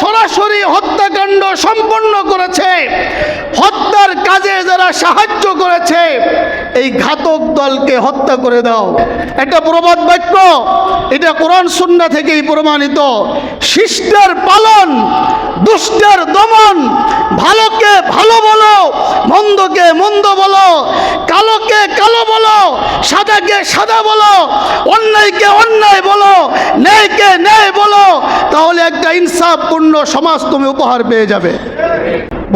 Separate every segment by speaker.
Speaker 1: সরাসরি হত্যাকাণ্ড সম্পন্ন করেছে, হত্যার কাজে যারা সাহায্য করেছে, এই ঘাতক দলকে হত্যা করে দাও। এটা প্রবাদ বাক্য, এটা কোরআন সুন্নাহ থেকেই প্রমাণিত। শিষ্টের পালন, দুষ্টের দমন, ভালোকে ভালো বলো, মন্দকে মন্দ বলো, কালোকে কালো বলো, সাদাকে সাদা বলো, অন্যায়কে অন্যায় বলো, ন্যায়কে ন্যায় বলো, তাহলে একটা ইনসাফপূর্ণ সমাজ তুমি উপহার পেয়ে যাবে।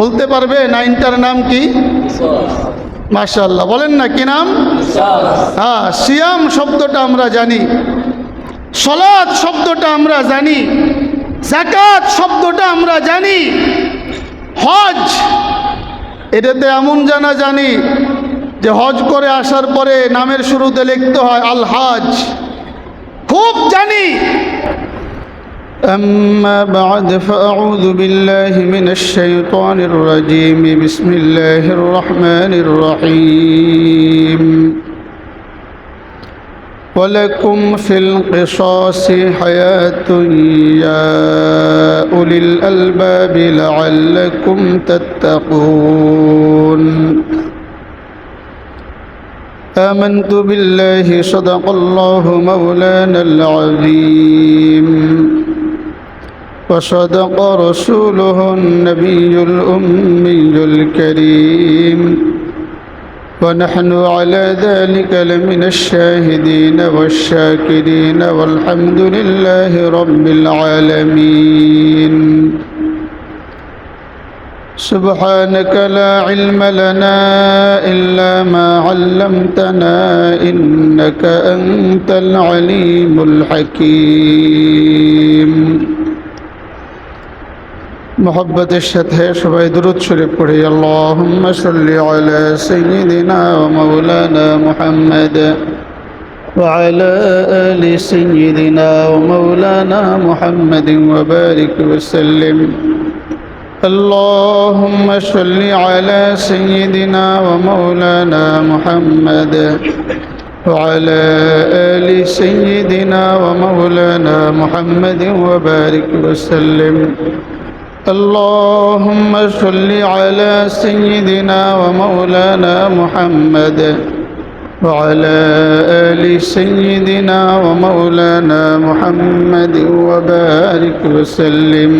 Speaker 1: বলতে পারবে নাইনটার নাম কি? মাশাআল্লাহ, বলেন না কি নাম? হ্যাঁ, সিয়াম শব্দটা আমরা জানি, সালাত শব্দটা আমরা জানি, যাকাত শব্দটা আমরা জানি, হজ এটাতে এমন জানা জানি যে হজ করে আসার পরে নামের শুরুতে লিখতে হয় আল হজ, খুব জানি। أما بعد فأعوذ بالله من الشيطان الرجيم بسم الله الرحمن الرحيم ولكم في القصاص حياة يا أولي الألباب لعلكم تتقون آمنت بالله صدق الله مولانا العظيم وصدق رسوله النبي الأمي الكريم ونحن على ذلك لمن الشاهدين والشاكرين والحمد لله رب العالمين سبحانك لا علم لنا إلا ما علمتنا إنك أنت العليم الحكيم محبت الشتى شبه درود شريف پڑھی اللهم صل على سيدنا ومولانا محمد وعلى آل سيدنا ومولانا محمد وبارك وسلم اللهم صل على سيدنا ومولانا محمد وعلى آل سيدنا ومولانا محمد وبارك وسلم اللهم صل على سيدنا ومولانا محمد وعلى آل سيدنا ومولانا محمد وبارك وسلم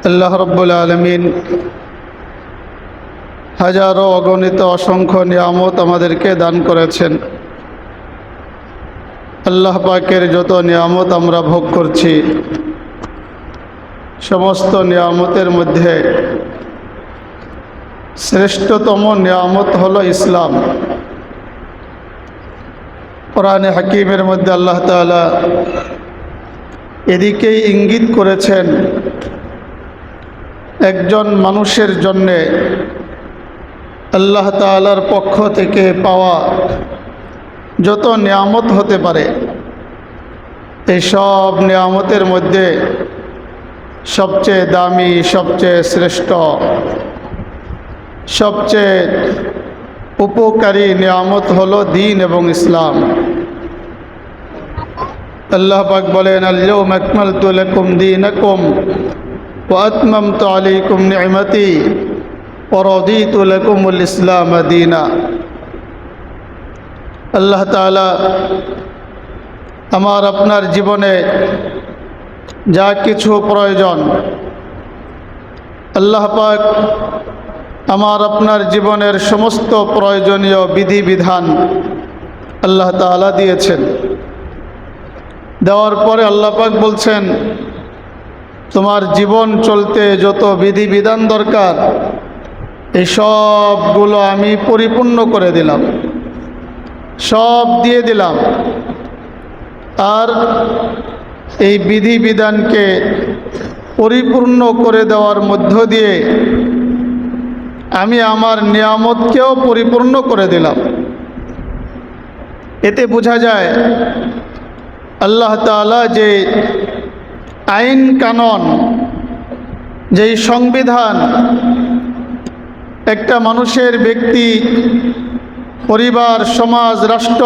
Speaker 1: আল্লাহ রাব্বুল আলামিন হাজারো অগণিত অসংখ্য নিয়ামত আমাদেরকে দান করেছেন। আল্লাহ পাকের যত নিয়ামত আমরা ভোগ করছি, সমস্ত নিয়ামতের মধ্যে শ্রেষ্ঠতম নিয়ামত হলো ইসলাম। কোরআনে হাকিমের মধ্যে আল্লাহ তাআলা এদিকেই ইঙ্গিত করেছেন, একজন মানুষের জন্যে আল্লাহ তাআলার পক্ষ থেকে পাওয়া যত নিয়ামত হতে পারে, এই সব নিয়ামতের মধ্যে সবচেয়ে দামি, সবচেয়ে শ্রেষ্ঠ, সবচেয়ে উপকারী নিয়ামত হলো দ্বীন এবং ইসলাম। আল্লাহ পাক বলেন, আল-ইয়াওমা আকমালতু লাকুম দীনাকুম ওয়া আতমামতু আলাইকুম নি'মাতি ওয়া রাদিতু লাকুমুল ইসলাম দীনা। আল্লাহ তাআলা আমার আপনার জীবনে যা কিছু প্রয়োজন, আল্লাহ পাক আমার আপনার জীবনের সমস্ত প্রয়োজনীয় বিধিবিধান আল্লাহ তাআলা দিয়েছেন। দেওয়ার পরে আল্লাহ পাক বলছেন, তোমার জীবন চলতে যত বিধিবিধান দরকার এই সবগুলো আমি পরিপূর্ণ করে দিলাম, সব দিয়ে দিলাম। আর এই বিধিবিধানকে পরিপূর্ণ করে দেওয়ার মধ্য দিয়ে আমি আমার নিয়ামতকেও পরিপূর্ণ করে দিলাম। এতে বোঝা যায় আল্লাহ তাআলা যে আইন কানুন, যেই সংবিধান একটা মানুষের ব্যক্তি, পরিবার, সমাজ, রাষ্ট্র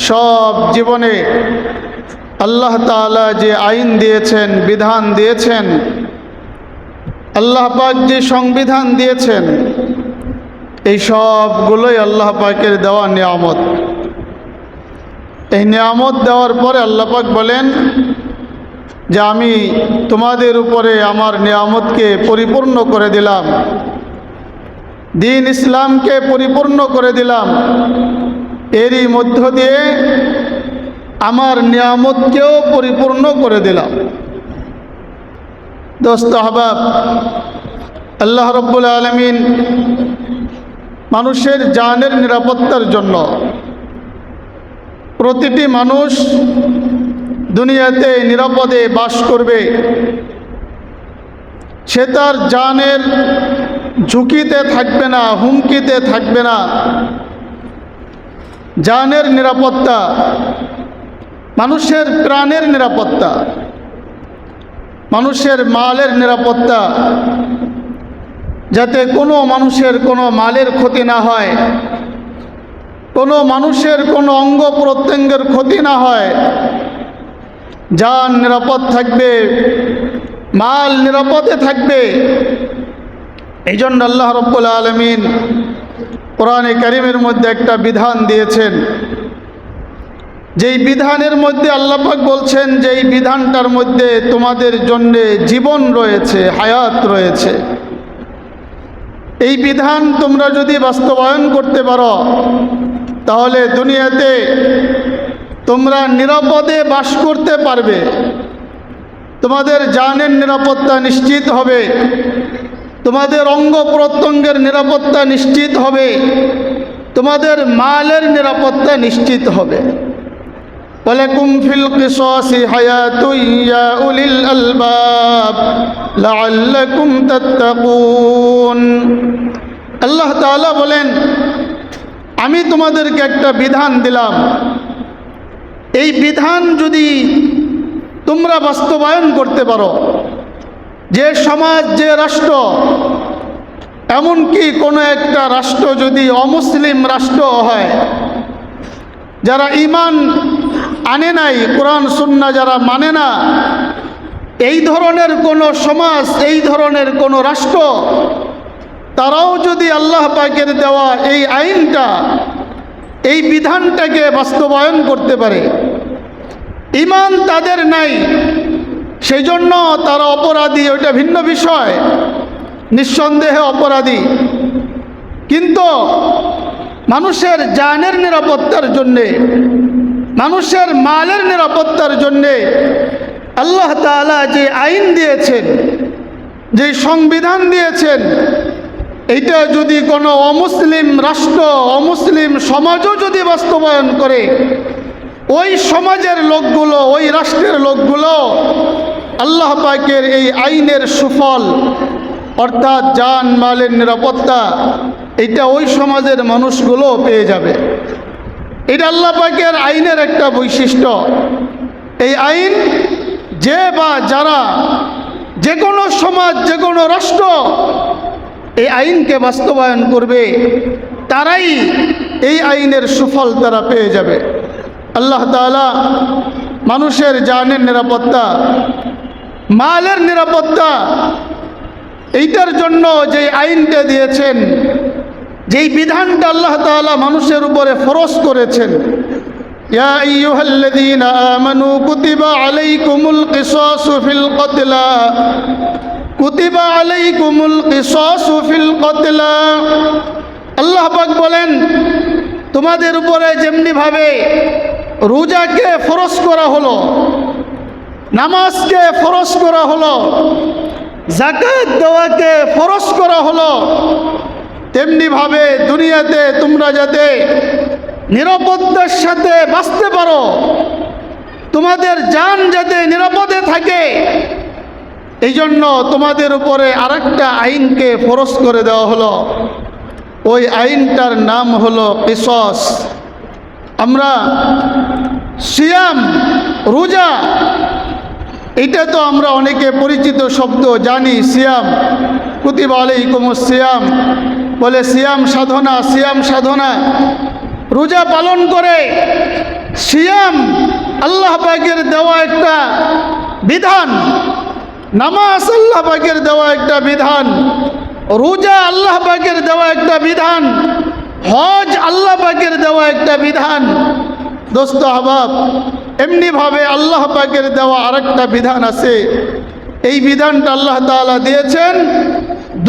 Speaker 1: সব জীবনে আল্লাহ তাআলা যে আইন দিয়েছেন, বিধান দিয়েছেন, আল্লাহ পাক যে সংবিধান দিয়েছেন, এই সবগুলোই আল্লাহ পাকের দেওয়া নিয়ামত। এই নিয়ামত দেওয়ার পরে আল্লাহ পাক বলেন যে আমি তোমাদের উপরে আমার নিয়ামতকে পরিপূর্ণ করে দিলাম, দ্বীন ইসলামকে পরিপূর্ণ করে দিলাম, এরই মধ্য দিয়ে আমার নিয়ামতকেও পরিপূর্ণ করে দিলাম। দোস্ত আহবাব, আল্লাহ রাব্বুল আলামিন মানুষের জানের নিরাপত্তার জন্য প্রতিটি মানুষ দুনিয়াতে নিরাপদে বাস করবে, সে তার জানের ঝুঁকিতে থাকবে না, হুমকিতে থাকবে না। জানের নিরাপত্তা, মানুষের প্রাণের নিরাপত্তা, মানুষের মালের নিরাপত্তা, যাতে কোনো মানুষের কোনো মালের ক্ষতি না হয়, কোনো মানুষের কোনো অঙ্গ প্রত্যঙ্গের ক্ষতি না হয়, জান নিরাপদ থাকবে, মাল নিরাপদে থাকবে। এই জন্য আল্লাহ রাব্বুল আলামিন কোরআনে কারীমের মধ্যে একটা বিধান দিয়েছেন, যেই বিধানের মধ্যে আল্লাহ পাক বলছেন যে এই বিধানটার মধ্যে তোমাদের জন্য জীবন রয়েছে, হায়াত রয়েছে। এই বিধান তোমরা যদি বাস্তবায়ন করতে পারো তাহলে দুনিয়াতে তোমরা নিরাপদে বাস করতে পারবে, তোমাদের জানের নিরাপত্তা নিশ্চিত হবে, তোমাদের অঙ্গ প্রত্যঙ্গের নিরাপত্তা নিশ্চিত হবে, তোমাদের মালের নিরাপত্তা নিশ্চিত হবে। ওয়ালাকুম ফিল কিসাসি হায়াতুন ইয়া উলিল আলবাব লাআল্লাকুম তাত্তাকুন। আল্লাহ তাআলা বলেন, আমি তোমাদেরকে একটা বিধান দিলাম, এই বিধান যদি তোমরা বাস্তবায়ন করতে পারো, যে সমাজ, যে রাষ্ট্র, এমনকি কোনো একটা রাষ্ট্র যদি অমুসলিম রাষ্ট্র হয়, যারা ঈমান আনে নাই, কোরআন সুন্নাহ যারা মানে না, এই ধরনের কোনো সমাজ, এই ধরনের কোনো রাষ্ট্র, তারাও যদি আল্লাহ পাকের দেওয়া এই আইনটা, এই বিধানটাকে বাস্তবায়ন করতে পারে, ঈমান তাদের নাই, সেই জন্য তারা অপরাধী, ওইটা ভিন্ন বিষয়, নিঃসন্দেহে অপরাধী। কিন্তু মানুষের জানের নিরাপত্তার জন্যে, মানুষের মালের নিরাপত্তার জন্যে আল্লাহ তাআলা যে আইন দিয়েছেন, যে সংবিধান দিয়েছেন, এইটা যদি কোনো অমুসলিম রাষ্ট্র, অমুসলিম সমাজও যদি বাস্তবায়ন করে, ওই সমাজের লোকগুলো, ওই রাষ্ট্রের লোকগুলো আল্লাহ পাকের এই আইনের সুফল, অর্থাৎ জান মালের নিরাপত্তা, এটা ওই সমাজের মানুষগুলো পেয়ে যাবে। এটা আল্লাহ পাকের আইনের একটা বৈশিষ্ট্য। এই আইন যে বা যারা, যে কোনো সমাজ, যে কোনো রাষ্ট্র এই আইনকে বাস্তবায়ন করবে, তারাই এই আইনের সুফল তারা পেয়ে যাবে। আল্লাহ তাআলা মানুষের জানের নিরাপত্তা, মালের নিরাপত্তা, এইটার জন্য যে আইনটা দিয়েছেন, যেই বিধানটা আল্লাহ তাআলা মানুষের উপরে ফরজ করেছেন, ইয়া আইয়ুহাল্লাযীনা আমানু কুতিবা আলাইকুমুল কিসাসু ফিল কতলা, কুতিবা আলাইকুমুল কিসাসু ফিল কতলা। আল্লাহ পাক বলেন, তোমাদের উপরে যেমনিভাবে রোজাকে ফরজ করা হলো, নামাজকে ফরজ করা হলো, যাকাত দেওয়াকে ফরজ করা হলো, তেমনিভাবে দুনিয়াতে তোমরা যাতে নিরাপত্তার সাথে বাঁচতে পারো, তোমাদের জান যাতে নিরাপদে থাকে, এই জন্য তোমাদের উপরে আরেকটা আইনকে ফরজ করে দেওয়া হলো। ওই আইনটার নাম হলো কিসাস। আমরা সিয়াম, রোজা, এটা তো আমরা অনেকে পরিচিত শব্দ জানি। সিয়াম, কুতিবা আলাইকুমুস সিয়াম বলে সিয়াম সাধনা, সিয়াম সাধনা, রোজা পালন করে সিয়াম আল্লাহ পাকের দেওয়া একটা বিধান, নামাজ আল্লাহ পাকের দেওয়া একটা বিধান, রোজা আল্লাহ পাকের দেওয়া একটা বিধান, হজ আল্লাহ পাকের দেওয়া একটা বিধান। দোস্ত আহবাব, এমনিভাবে আল্লাহ পাকের দেওয়া আরেকটা বিধান আছে। এই বিধানটা আল্লাহ তাআলা দিয়েছেন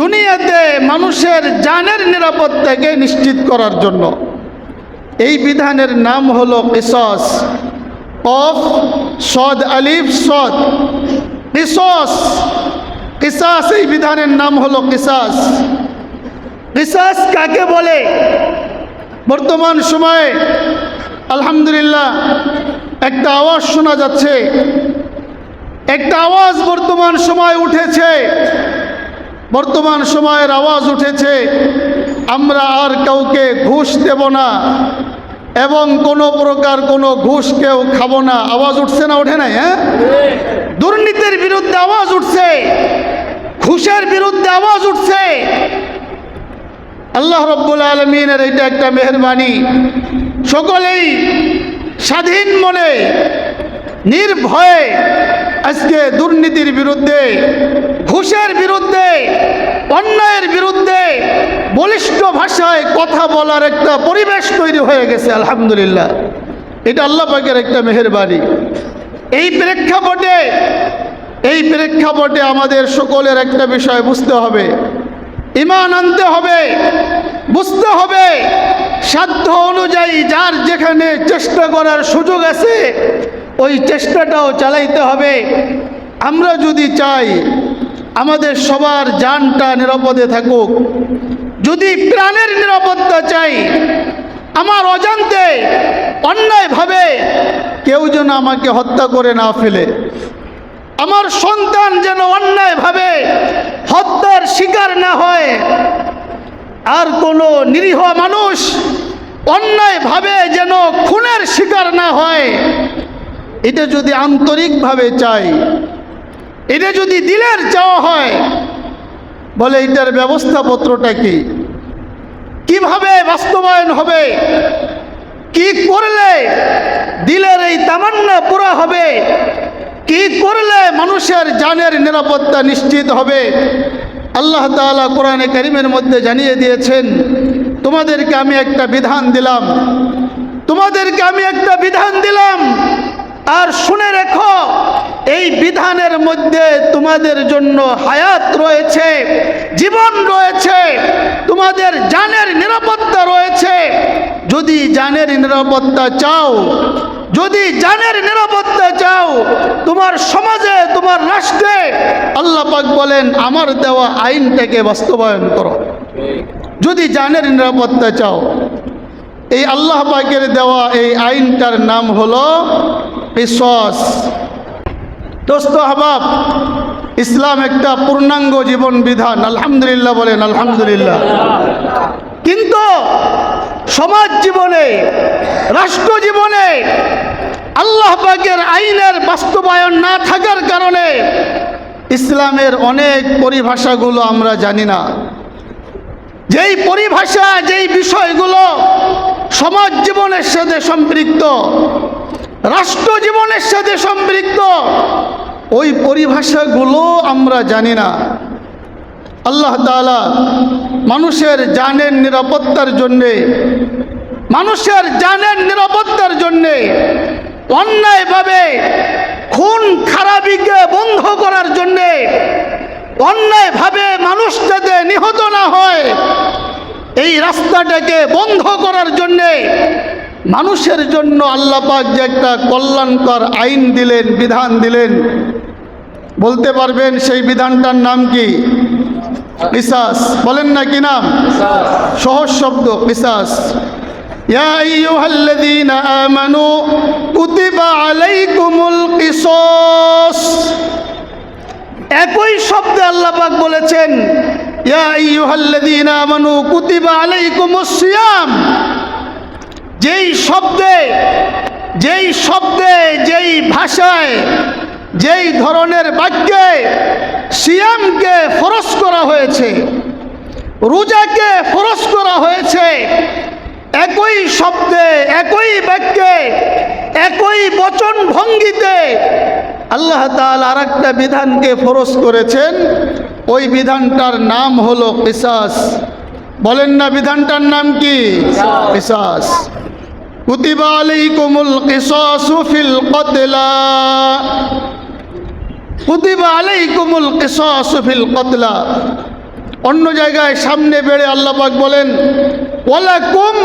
Speaker 1: দুনিয়াতে মানুষের জানের নিরাপত্তাকে নিশ্চিত করার জন্য। এই বিধানের নাম হলো কিসাস। কফ সদ আলিফ সদ, কিসাস। কিসাস, এই বিধানের নাম হলো কিসাস। কিসাস কাকে বলে? বর্তমান সময়ে আলহামদুলিল্লাহ একটা আওয়াজ শোনা যাচ্ছে, একটা আওয়াজ বর্তমান সময় উঠেছে, বর্তমান সময়ের আওয়াজ উঠেছে, আমরা আর কাউকে ঘুষ দেব না এবং কোনো প্রকার কোনো ঘুষ কেউ খাবো না। আওয়াজ উঠছে না ওঠে নাই? হ্যাঁ, দুর্নীতির বিরুদ্ধে আওয়াজ উঠছে, ঘুষের বিরুদ্ধে আওয়াজ উঠছে। আল্লাহ রব্বুল আলামিনের এটা একটা মেহেরবানি। সকলেই স্বাধীন মনে নির্ভয়ে আজকে দুর্নীতির বিরুদ্ধে, ঘুষের বিরুদ্ধে, অন্যায়ের বিরুদ্ধে বলিষ্ঠ ভাষায় কথা বলার একটা পরিবেশ তৈরি হয়ে গেছে। আলহামদুলিল্লাহ, এটা আল্লাহ পাকের একটা মেহেরবানি। এই প্রেক্ষাপটে আমাদের সকলের একটা বিষয় বুঝতে হবে, ঈমান আনতে হবে, বুঝতে হবে সাধ্য অনুযায়ী যার যেখানে চেষ্টা করার সুযোগ আছে ওই চেষ্টাটাও চালাইতে হবে। আমরা যদি চাই আমাদের সবার জানটা নিরাপদে থাকুক, যদি প্রাণের নিরাপত্তা চাই, আমার অজান্তে অন্যায়ভাবে কেউ যেন আমাকে হত্যা করে না ফেলে, আমার সন্তান যেন অন্যায়ভাবে হত্যার শিকার না হয়, আর কোনো নিরীহ মানুষ অন্যায়ভাবে যেন খুনের শিকার না হয়, এটা যদি আন্তরিকভাবে চাই, এটা যদি দিলের চাওয়া হয়, বলে এটার ব্যবস্থাপত্রটা কি, কিভাবে বাস্তবায়ন হবে, কি করলে দিলের এই তামান্না পুরা হবে, কি করলে মানুষের জানের নিরাপত্তা নিশ্চিত হবে। আল্লাহ তাআলা কোরআনে কারীমের মধ্যে জানিয়ে দিয়েছেন, তোমাদেরকে আমি একটা বিধান দিলাম, তোমাদেরকে আমি একটা বিধান দিলাম, আর শুনে রেখো এই বিধানের মধ্যে তোমাদের জন্য হায়াত রয়েছে, জীবন রয়েছে, তোমাদের জানের নিরাপত্তা রয়েছে। যদি জানের নিরাপত্তা চাও, যদি জানের নিরাপত্তা চাও তোমার সমাজে, তোমার রাষ্ট্রে, আল্লাহ পাক বলেন আমার দেওয়া আইনটাকে বাস্তবায়ন করো। যদি জানের নিরাপত্তা চাও, এই আল্লাহ পাকের দেওয়া এই আইনটার নাম হলো কিসাস। দোস্ত আহবাব, ইসলাম একটা পূর্ণাঙ্গ জীবন বিধান। আলহামদুলিল্লাহ বলেন আলহামদুলিল্লাহ। কিন্তু সমাজ জীবনে, রাষ্ট্র জীবনে আল্লাহ পাকের আইনের বাস্তবায়ন না থাকার কারণে ইসলামের অনেক পরিভাষাগুলো আমরা জানি না। যেই পরিভাষা, যেই বিষয়গুলো সমাজ জীবনের সাথে সম্পৃক্ত, রাষ্ট্র জীবনের সাথে সম্পৃক্ত, ওই পরিভাষাগুলো আমরা জানি না। আল্লাহ তাআলা মানুষের জানের নিরাপত্তার জন্যে, মানুষের জানের নিরাপত্তার জন্যে, অন্যায়ভাবে খুন খারাপিকে বন্ধ করার জন্যে, অন্যায়ভাবে মানুষ যাতে নিহত না হয় এই রাস্তাটাকে বন্ধ করার জন্যে মানুষের জন্য আল্লাহ পাক যে একটা কল্যাণকর আইন দিলেন, বিধান দিলেন, বলতে পারবেন সেই বিধানটার নাম কি? কিসাস। বলেন না কি নাম? সহজ শব্দ কিসাস। ইয়া আইয়ুহাল্লাযীনা আমানু কুতিবা আলাইকুমুল কিসাস। একই শব্দে আল্লাহ পাক বলেছেন ইয়া আইয়ুহাল্লাযীনা আমানু কুতিবা আলাইকুমুস সিয়াম। যেই শব্দে, যেই ভাষায়, যেই ধরনের বাক্যে সিয়ামকে ফরজ করা হয়েছে, রোজাকে ফরজ করা হয়েছে, একই শব্দে, একই বাক্যে একই বচন ভঙ্গিতে আল্লাহ তাআলা আরেকটা বিধানকে ফরজ করেছেন। ওই বিধানটার নাম হলো কিসাস। বলেন না বিধানটার নাম কি? কিসাস। কুতিবা আলাইকুমুল কিসাসু ফিল কতলা, কুতিবা আলাইকুমুল কিসাসু ফিল কতলা। অন্য জায়গায় সামনে বেড়ে আল্লাহ পাক বলেন ওয়ালাকুম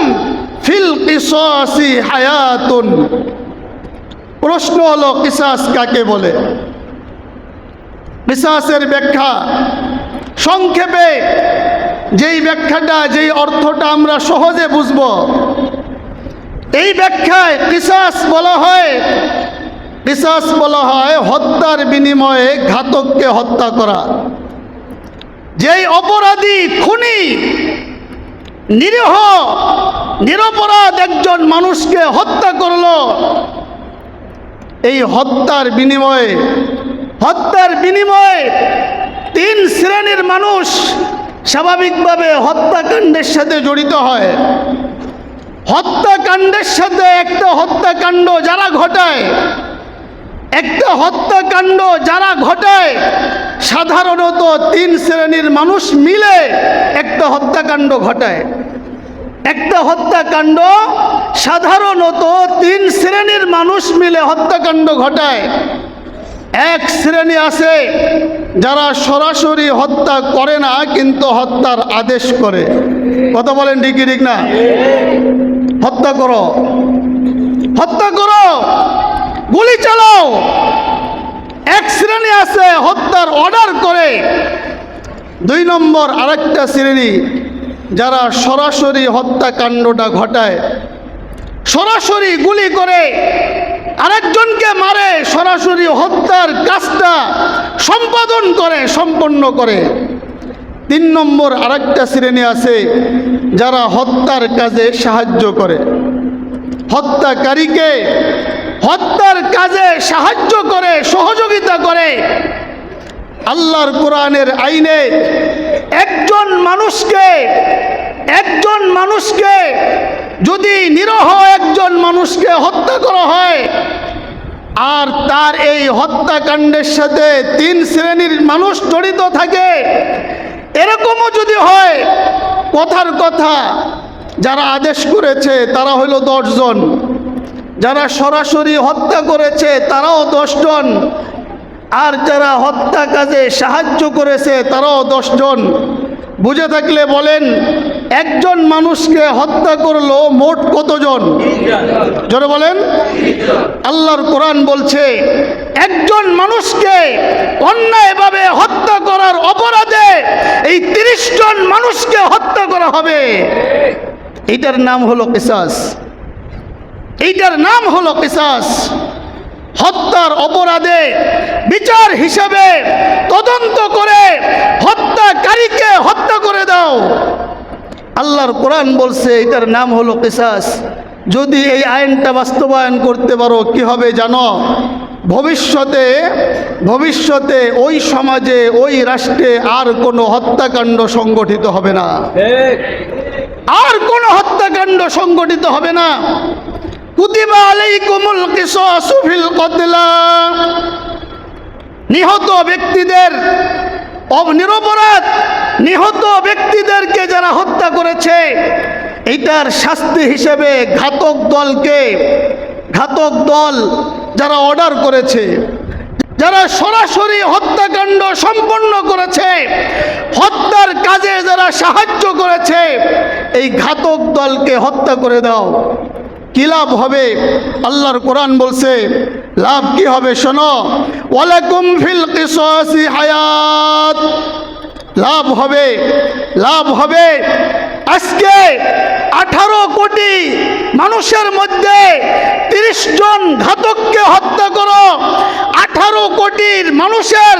Speaker 1: ফিল কিসাসি হায়াতুন। প্রশ্ন হলো কিসাস কাকে বলে? কিসাসের ব্যাখ্যা সংক্ষেপে, যেই ব্যাখ্যাটা, যেই অর্থটা আমরা সহজে বুঝব, এই ব্যাখ্যায় কিসাস বলা হয়, কিসাস বলা হয় হত্যার বিনিময়ে ঘাতককে হত্যা করা। যেই অপরাধী, খুনি, নিরীহ নিরপরাধ একজন মানুষকে হত্যা করলো, এই হত্যার বিনিময়ে তিন শ্রেণীর মানুষ স্বাভাবিকভাবে হত্যাকাণ্ডের সাথে জড়িত হয়। হত্যাকাণ্ডের সাথে একটা হত্যাকাণ্ড যারা ঘটায় সাধারণত তিন শ্রেণীর মানুষ মিলে একটা হত্যাকাণ্ড ঘটায়। একটা হত্যাকাণ্ড সাধারণত তিন শ্রেণীর মানুষ মিলে হত্যাকাণ্ড ঘটায়। এক শ্রেণী আছে যারা সরাসরি হত্যা করে না, কিন্তু হত্যার আদেশ করে। কথা বলেন ঠিক ঠিক না? হত্যা করো, হত্যা করো, গুলি চালাও। এক শ্রেণী আছে হত্যার অর্ডার করে। দুই নম্বর আরেকটা শ্রেণী যারা সরাসরি হত্যাকাণ্ডটা ঘটায়, সরাসরি গুলি করে আরেকজনকে মারে, সরাসরি হত্যার কাজটা সম্পন্ন করে। তিন নম্বর আরেকটা শ্রেণী আছে যারা হত্যার কাজে সাহায্য করে, হত্যাকারীকে হত্যার কাজে সাহায্য করে, সহযোগিতা করে। আল্লাহর কোরআনের আইনে একজন মানুষকে যদি নিরীহ একজন মানুষকে হত্যা করা হয়, আর তার এই হত্যাকাণ্ডের সাথে তিন শ্রেণীর মানুষ জড়িত থাকে, এরকমও যদি হয়, কথার কথা যারা আদেশ করেছে তারা হইল 10 জন, যারা সরাসরি হত্যা করেছে তারাও 10 জন, আর যারা হত্যা কাজে সাহায্য করেছে তারাও 10 জন। বুঝে থাকলে বলেন, একজন মানুষকে হত্যা করলো মোট কতজন? জোরে বলেন। আল্লাহর কোরআন বলছে একজন মানুষকে অন্যায়ভাবে হত্যা করার অপরাধে এই 30 জন মানুষকে হত্যা করা হবে। এইটার নাম হলো কিসাস। এইটার নাম হলো কিসাস। হত্যার অপরাধে বিচার হিসেবে তদন্ত করে হত্যাকারীকে হত্যা করে দাও। আল্লাহর কোরআন বলছে এটার নাম হলো কিসাস। যদি এই আইনটা বাস্তবায়ন করতে পারো, কি হবে জানো? ভবিষ্যতে ওই সমাজে, ওই রাষ্ট্রে আর কোনো হত্যাকাণ্ড সংগঠিত হবে না, আর কোনো হত্যাকাণ্ড সংগঠিত হবে না। কুতিবা আলাইকুমুল কিসাসু ফিল কতলা। নিহত ব্যক্তিদের, নিরপরাধ নিহত ব্যক্তিদেরকে যারা হত্যা করেছে, এইটার শাস্তি হিসেবে ঘাতক দল যারা অর্ডার করেছে, যারা সরাসরি হত্যাকাণ্ড সম্পন্ন করেছে, হত্যার কাজে যারা সাহায্য করেছে, এই ঘাতক দলকে হত্যা করে দাও। কি লাভ হবে? আল্লাহর কোরআন বলছে লাভ কি হবে শোনো, ওয়ালাকুম ফিল কিসাসি হায়াত। লাভ হবে আজকে 18 কোটি মানুষের মধ্যে 30 জন ঘাতককে হত্যা করো, 18 কোটির মানুষের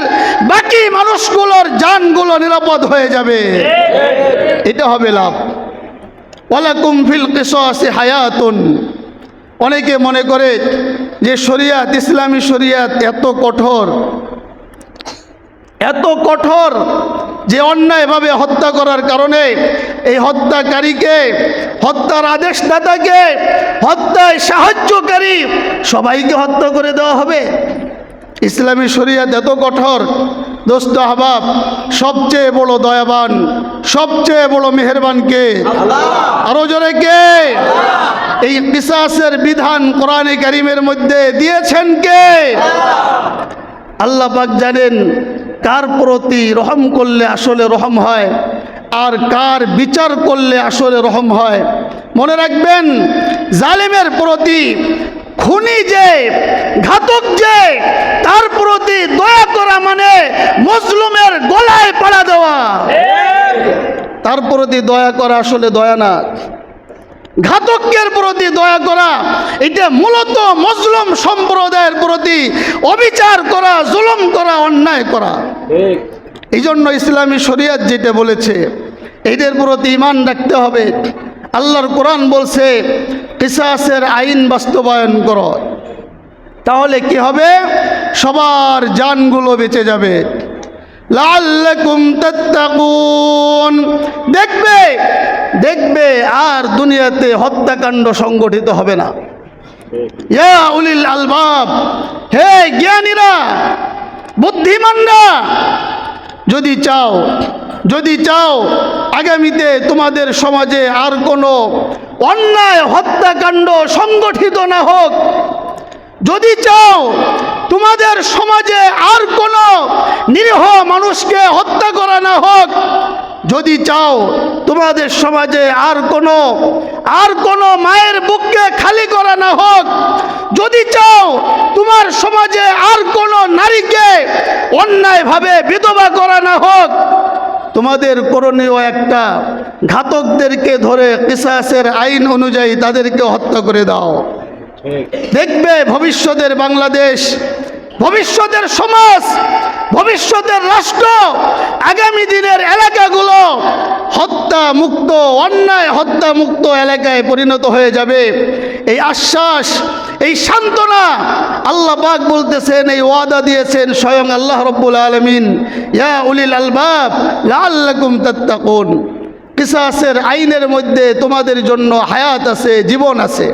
Speaker 1: বাকি মানুষগুলোর জানগুলো নিরাপদ হয়ে যাবে। এটা হবে লাভ। ওয়ালাকুম ফিল কিসাসি হায়াতুন। অনেকে মনে করে যে শরিয়াত, ইসলামী শরিয়াত এত কঠোর যে অন্যায়ভাবে হত্যা করার কারণে এই হত্যাকারীকে হত্যার আদেশদাতাকে, হত্যায় সাহায্যকারী সবাইকে হত্যা করে দেওয়া হবে? ইসলামী শরিয়াত এত কঠোর। দোস্ত আহবাব, সবচেয়ে বড় দয়াবান, সবচেয়ে বড় মেহেরবান কে? আরো জোরে কে? এই কিসাসের বিধান কোরআনে কারীমের মধ্যে দিয়েছেন কে? আল্লাহ পাক জানেন কার প্রতি রহম করলে আসলে রহম হয় আর কার বিচার করলে আসলে রহম হয়। মনে রাখবেন, জালেমের প্রতি, খুনি যে, ঘাতক যে, তার প্রতি দয়া করা মানে মজলুমের গলায় পাড়া দেওয়া। তার প্রতি দয়া করা আসলে দয়া না। ঘাতকের প্রতি দয়া করা এটা মূলত মজলুম সম্প্রদায়ের প্রতি অবিচার করা, জুলুম করা, অন্যায় করা। এই জন্য ইসলামী শরিয়ত যেটা বলেছে এদের প্রতি ঈমান রাখতে হবে। আল্লাহর কোরআন বলছে কিসাসের আইন বাস্তবায়ন করো, তাহলে কি হবে? সবার জানগুলো বেঁচে যাবে। লাআল্লাকুম তাত্তাকুন। দেখবে দেখবে আর দুনিয়াতে হত্যাকাণ্ড সংগঠিত হবে না। ইয়া উলিল আলবাব, হে জ্ঞানীরা, বুদ্ধিমানরা, যদি চাও আগামীতে তোমাদের সমাজে আর কোনো অন্যায় হত্যাকাণ্ড সংগঠিত না হোক, যদি চাও তোমাদের সমাজে আর কোনো নিরীহ মানুষকে হত্যা করা না হোক, যদি চাও তোমাদের সমাজে আর কোনো মায়ের বুককে খালি করা না হোক, যদি চাও তোমার সমাজে আর কোনো নারীকে অন্যায়ভাবে বিধবা করা না হোক, তোমাদের করণীয় একটা, ঘাতকদেরকে ধরে কিসাসের আইন অনুযায়ী তাদেরকে হত্যা করে দাও। দেখবে ভবিষ্যতের বাংলাদেশ, ভবিষ্যতের সমাজ, ভবিষ্যতের রাষ্ট্র, আগামী দিনের এলাকাগুলো হত্যা মুক্ত, অন্যায় হত্যা মুক্ত এলাকায় পরিণত হয়ে যাবে। এই আশ্বাস, এই সান্ত্বনা আল্লাহ পাক বলতেছেন, এই ওয়াদা দিয়েছেন স্বয়ং আল্লাহ রাব্বুল আলামিন। ইয়া উলিল আলবাব লাআল্লাকুম তাত্তাকুন। কিসাসের আইনের মধ্যে তোমাদের জন্য হায়াত আছে, জীবন আছে।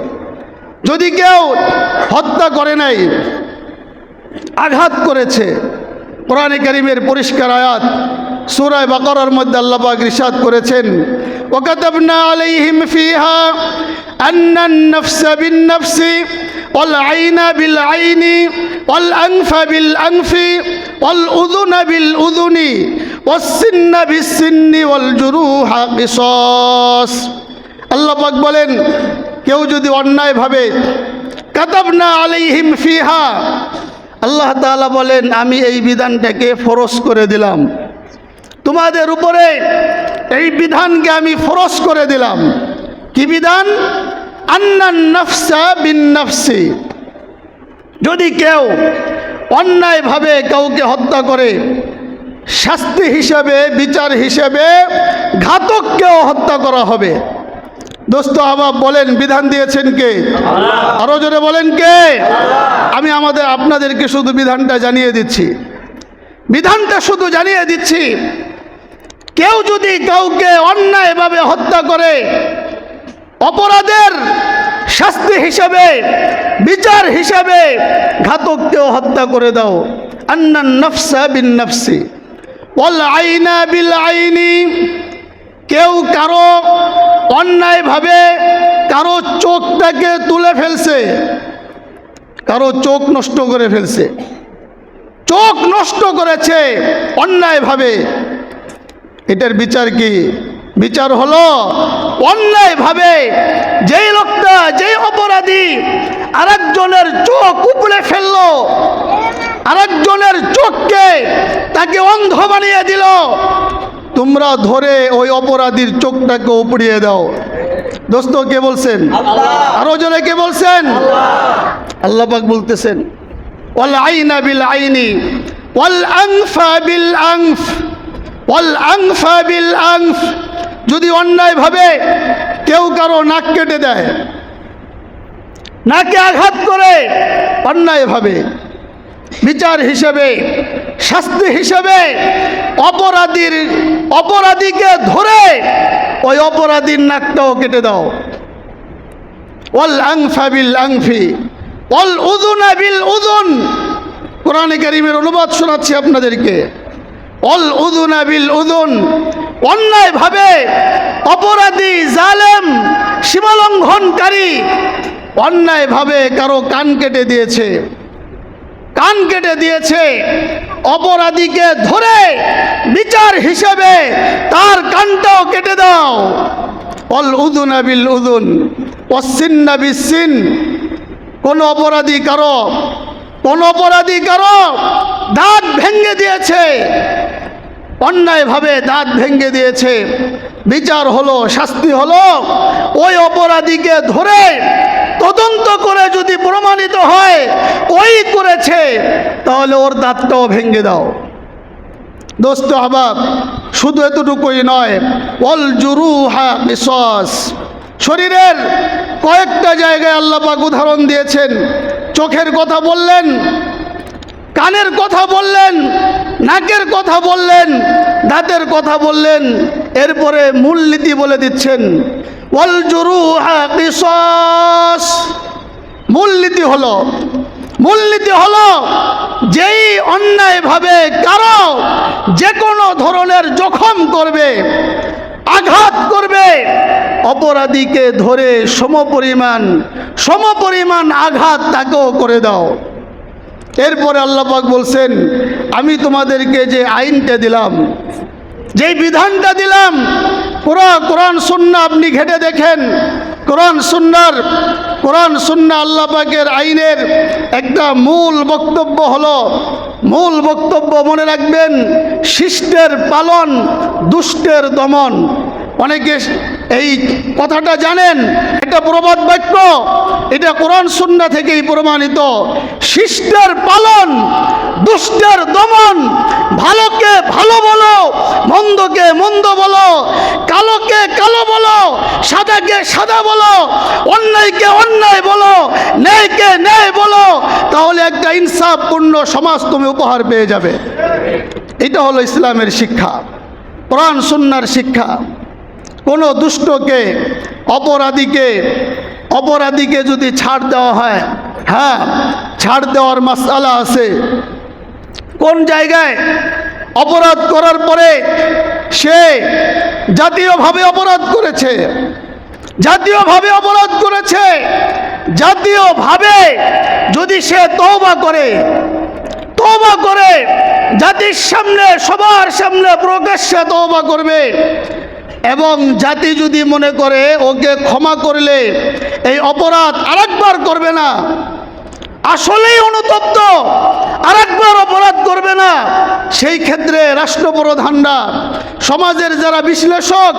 Speaker 1: যদি কেউ হত্যা করে নাই, আঘাত করেছে, কোরআনে কারীমের পরিষ্কার আয়াত সূরা বাকারার মধ্যে আল্লাহ পাক ইরশাদ করেছেন, ওয়াকাতাবনা আলাইহিম ফিহা আন্নান নাফসা বিন নাফসি ওয়াল আইনা বিল আইনি ওয়াল আনফা বিল আনফি ওয়াল উযুনা বিল উযুনি ওয়াস সিন্না বিস সিন্নি ওয়াল জুরুহা কিসাস। আল্লাহ পাক বলেন, কেউ যদি অন্যায়ভাবে, কাতাবনা আলাইহিম ফিহা, আল্লাহ তাআলা বলেন আমি এই বিধানটাকে ফরজ করে দিলাম তোমাদের উপরে, এই বিধানকে আমি ফরজ করে দিলাম। কি বিধান? আন্নান নাফসা বিন নাফসি। যদি কেউ অন্যায়ভাবে কাউকে হত্যা করে, শাস্তি হিসাবে, বিচার হিসাবে ঘাতককেও হত্যা করা হবে। দোস্ত আহবাব বলেন, বিধান দিয়েছেন কে? আরো জোরে বলেন কে? আমি আপনাদেরকে শুধু বিধানটা জানিয়ে দিচ্ছি, বিধানটা শুধু জানিয়ে দিচ্ছি। কেউ যদি কাউকে অন্যায়ভাবে হত্যা করে, অপরাধের শাস্তি হিসাবে, বিচার হিসাবে ঘাতককেও হত্যা করে দাও। আন্নান নাফসা বিন নাফসি ওয়াল আইনা বিল আইনি। কেউ কারো অন্যায়ভাবে কারো চোখটাকে তুলে ফেলছে, কারো চোখ নষ্ট করে ফেলছে, চোখ নষ্ট করেছে অন্যায়ভাবে, এটার বিচার কি? বিচার হলো অন্যায়ভাবে যেই লোকটা, যেই অপরাধী আরেকজনের চোখ উপড়ে ফেললো, আরেকজনের চোখকে তাকে অন্ধ বানিয়ে দিল, তোমরা ধরে ওই অপরাধীর চোখটাকে উপড়িয়ে দাও। দোস্ত কে বলছেন? আরো জোরে কে বলছেন? আল্লাহ পাক বলতেছেন, ওয়াল আইনা বিল আইনি ওয়াল আনফা বিল আনফ ওয়াল আনফা বিল আনফ। যদি অন্যায়ভাবে কেউ কারো নাক কেটে দেয়, নাকে আঘাত করে, অন্যায়ভাবে বিচার হিসেবে, শাস্তি হিসেবে অপরাধীকে ধরে ওই অপরাধীর নাকটাও কেটে দাও। ওয়াল আনফা বিল আনফি ওয়াল উযুনা বিল উযুন, কোরআনে কারীমের অনুবাদ শোনাচ্ছি আপনাদেরকে। ওয়াল উযুনা বিল উযুন, অন্যায়ভাবে অপরাধী, জালেম, সীমালঙ্ঘনকারী অন্যায়ভাবে কারো কান কেটে দিয়েছে, কান কেটে দিয়েছে, অপরাধীকে ধরে বিচার হিসেবে তার কানটাও কেটে দাও। অল উযুনা বিল উযুন ওয়াসসিন্না বিসসিন, কোন অপরাধী কারো দাঁত ভেঙে দিয়েছে, অন্যায়ভাবে দাঁত ভেঙে দিয়েছে, বিচার হলো, শাস্তি হলো, ওই অপরাধীকে ধরে তদন্ত করে যদি প্রমাণিত হয় ওই করেছে, তাহলে ওর দাঁতটাও ভেঙে দাও। দোস্ত আহবাব, শুধু এতটুকুই নয়, ওয়াল জুরুহা কিসাস, শরীরের কয়েকটা জায়গায় আল্লাহ পাক উদাহরণ দিয়েছেন। চোখের কথা বললেন, কানের কথা বললেন, নাকের কথা বললেন, দাঁতের কথা বললেন, এরপরে মূলনীতি বলে দিচ্ছেন। ওয়াল জুরুহা কিসাস, মূলনীতি হলো যেই অন্যায়ভাবে কারো যে কোনো ধরনের জখম করবে, আঘাত করবে, অপরাধীকে ধরে সমপরিমাণ আঘাত তাকেও করে দাও। এরপরে আল্লাহ পাক বলছেন, আমি তোমাদেরকে যে আইনটা দিলাম, যেই বিধানটা দিলাম, কোরআন সুন্নাহ আপনি ঘেটে দেখেন, কোরআন সুন্নাহ আল্লাহ পাকের আইনের একটা মূল বক্তব্য মনে রাখবেন, শিষ্টের পালন, দুষ্টের দমন। অনেকে এই কথাটা জানেন, এটা প্রবাদ বাক্য, এটা কোরআন সুন্নাহ থেকেই প্রমাণিত। শিষ্টের পালন, দুষ্টের দমন, ভালোকে ভালো বলো, মন্দকে মন্দ বলো, কালোকে কালো বলো, সাদাকে সাদা বলো, অন্যায়কে অন্যায় বলো, ন্যায়কে ন্যায় বলো, তাহলে একটা ইনসাফপূর্ণ সমাজ তুমি উপহার পেয়ে যাবে। এটা হলো ইসলামের শিক্ষা, কোরআন সুন্নাহর শিক্ষা। কোনো দুষ্টকে, অপরাধীকে যদি ছাড় দেওয়া হয়, হ্যাঁ, ছাড় দেওয়ার মাসআলা আছে। কোন জায়গায় অপরাধ করার পরে সে জাতীয়ভাবে অপরাধ করেছে, জাতীয়ভাবে যদি সে তওবা করে জাতির সামনে, সবার সামনে প্রকাশ্যে তওবা করবে, এবং জাতি যদি মনে করে ওকে ক্ষমা করলে এই অপরাধ আরেকবার করবে না, আসলেই অনুতপ্ত, আরেকবার অপরাধ করবে না, সেই ক্ষেত্রে রাষ্ট্রপ্রধানরা, সমাজের যারা বিশ্লেষক,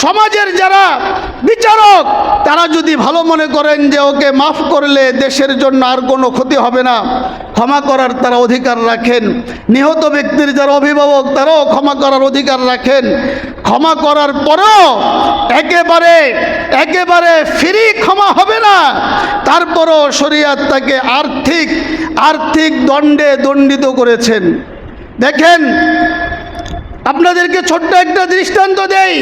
Speaker 1: সমাজের যারা বিচারক, তারা যদি ভালো মনে করেন যে ওকে মাফ করলে দেশের জন্য আর কোনো ক্ষতি হবে না, ক্ষমা করার তারা অধিকার রাখেন। নিহত ব্যক্তির যারা অভিভাবক, তারাও ক্ষমা করার অধিকার রাখেন। ক্ষমা করার পরেও একেবারে ফ্রি ক্ষমা হবে না, তারপরও শরীয়ত তাকে আর্থিক দণ্ডে দণ্ডিত করেছেন। দেখেন, আপনাদেরকে ছোট্ট একটা দৃষ্টান্ত দেই।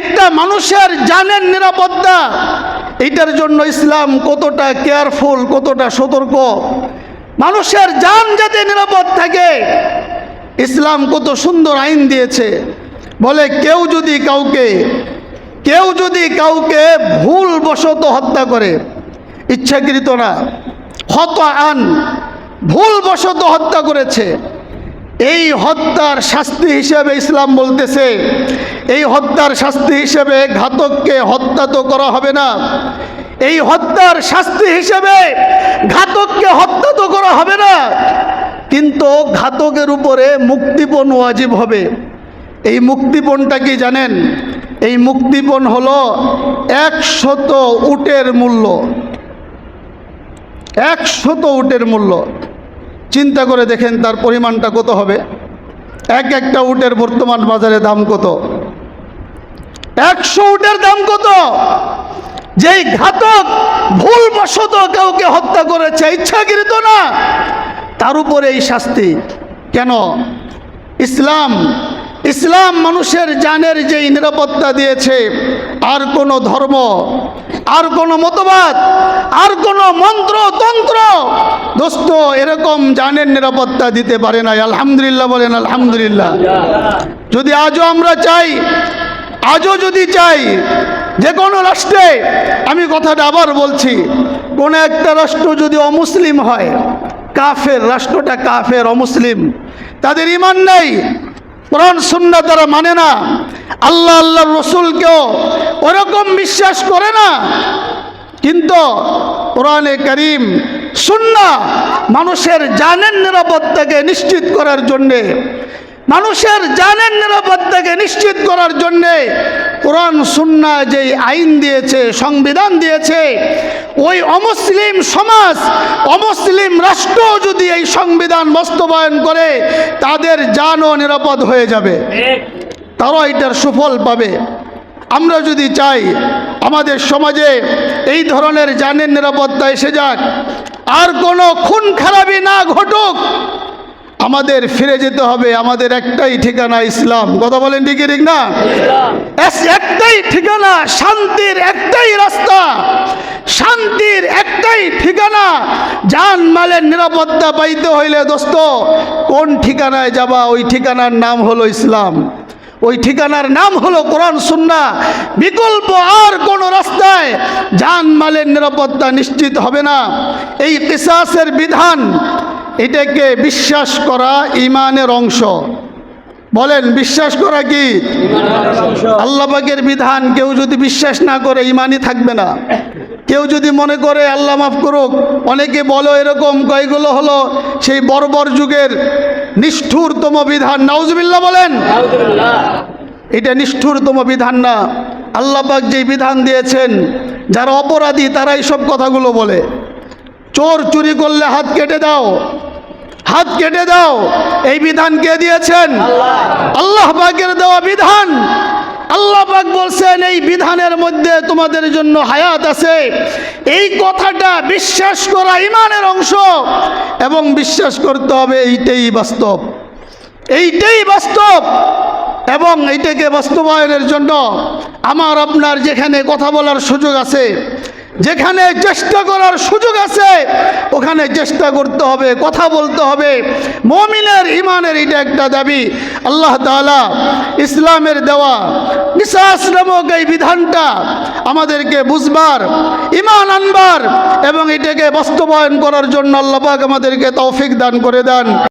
Speaker 1: একটা মানুষের জানের নিরাপত্তা, এটার জন্য ইসলাম কতটা কেয়ারফুল, কতটা সতর্ক। মানুষের জান যাতে নিরাপদ থাকে, ইসলাম কত সুন্দর আইন দিয়েছে। বলে কেউ যদি কাউকে ভুলবশত হত্যা করে, ইচ্ছাকৃত না, খতআন, ভুলবশত হত্যা করেছে, এই হত্যার শাস্তি হিসেবে ইসলাম বলতেছে, এই হত্যার শাস্তি হিসেবে ঘাতককে হত্যা তো করা হবে না, এই হত্যার শাস্তি হিসেবে ঘাতককে হত্যা তো করা হবে না, কিন্তু ঘাতকের উপরে মুক্তিপণ ওয়াজিব হবে। এই মুক্তিপণটা কি জানেন? এই মুক্তিপণ হলো 100 উটের মূল্য, 100 উটের মূল্য। চিন্তা করে দেখেন তার পরিমাণটা কত হবে। একটা উটের বর্তমান বাজারে দাম কত? 100 উটের দাম কত? যেই ঘাতক ভুলবশত কাউকে হত্যা করেছে, ইচ্ছাকৃত না, তার উপরে এই শাস্তি। কেন? ইসলাম মানুষের জানের যেই নিরাপত্তা দিয়েছে, আর কোনো ধর্ম, আর কোনো মতবাদ, আর কোনো মন্ত্র তন্ত্র দোস্ত এরকম জানের নিরাপত্তা দিতে পারে না। আলহামদুলিল্লাহ বলেন আলহামদুলিল্লাহ। যদি আজও আমরা চাই, আজও যদি চাই যে কোনো রাষ্ট্রে, আমি কথাটা আবার বলছি, কোনো একটা রাষ্ট্র যদি অমুসলিম হয়, কাফের, রাষ্ট্রটা কাফের, অমুসলিম, তাদের ঈমান নেই, কোরআন সুন্নাহ তারা মানে না, আল্লাহ আল্লাহর রসুলকেও ওরকম বিশ্বাস করে না, কিন্তু কোরআনে কারীম সুন্নাহ মানুষের জানের নিরাপত্তাকে নিশ্চিত করার জন্যে, মানুষের জানের নিরাপত্তাকে নিশ্চিত করার জন্যে কোরআন সুন্নাহ যেই আইন দিয়েছে, সংবিধান দিয়েছে, ওই অমুসলিম সমাজ, অমুসলিম রাষ্ট্র যদি এই সংবিধান বাস্তবায়ন করে, তাদের জানও নিরাপদ হয়ে যাবে, তারা এটার সুফল পাবে। আমরা যদি চাই আমাদের সমাজে এই ধরনের জানের নিরাপত্তা এসে যাক, আর কোনো খুন খারাপি না ঘটুক, আমাদের ফিরে যেতে হবে আমাদের একটাই ঠিকানা, ইসলাম। কথা বলেন ঠিক ঠিক না? একটাই ঠিকানা, শান্তির একটাই রাস্তা, শান্তির একটাই ঠিকানা। জান মালের নিরাপত্তা পাইতে হইলে দোস্ত কোন ঠিকানায় যাবা? ওই ঠিকানার নাম হলো ইসলাম, ওই ঠিকানার নাম হলো কোরআন সুন্নাহ। বিকল্প আর কোন রাস্তায় জান মালের নিরাপত্তা নিশ্চিত হবে না। এই কিসাসের বিধান, এটাকে বিশ্বাস করা ঈমানের অংশ। বলেন, বিশ্বাস করা কি? আল্লাহ পাকের বিধান কেউ যদি বিশ্বাস না করে, ঈমানই থাকবে না। কেউ যদি মনে করে, আল্লাহ মাফ করুক, অনেকে বলো এরকম, কয়গুলো হলো সেই বর্বর যুগের নিষ্ঠুরতম বিধান। নাউজুবিল্লাহ বলেন। এটা নিষ্ঠুরতম বিধান না। আল্লাহ পাক যেই বিধান দিয়েছেন, যারা অপরাধী তারা এইসব কথাগুলো বলে। চোর চুরি করলে হাত কেটে দাও, হাত কেটে দাও, এই বিধান কে দিয়েছেন? আল্লাহ পাকের দেওয়া বিধান। আল্লাহ পাক বলছেন এই বিধানের মধ্যে তোমাদের জন্য হায়াত আছে। এই কথাটা বিশ্বাস করা ঈমানের অংশ, এবং বিশ্বাস করতে হবে এইটাই বাস্তব, এইটাই বাস্তব। এবং এইটাকে বাস্তবায়নের জন্য আমার আপনার যেখানে কথা বলার সুযোগ আছে, যেখানে চেষ্টা করার সুযোগ আছে, ওখানে চেষ্টা করতে হবে, কথা বলতে হবে। মুমিনের ঈমানের এটা একটা দাবি। আল্লাহ তাআলা ইসলামের দেওয়া কিসাস নামক এই বিধানটা আমাদেরকে বুঝবার, ঈমান আনবার এবং এটাকে বাস্তবায়ন করার জন্য আল্লাহ পাক আমাদেরকে তৌফিক দান করে দেন।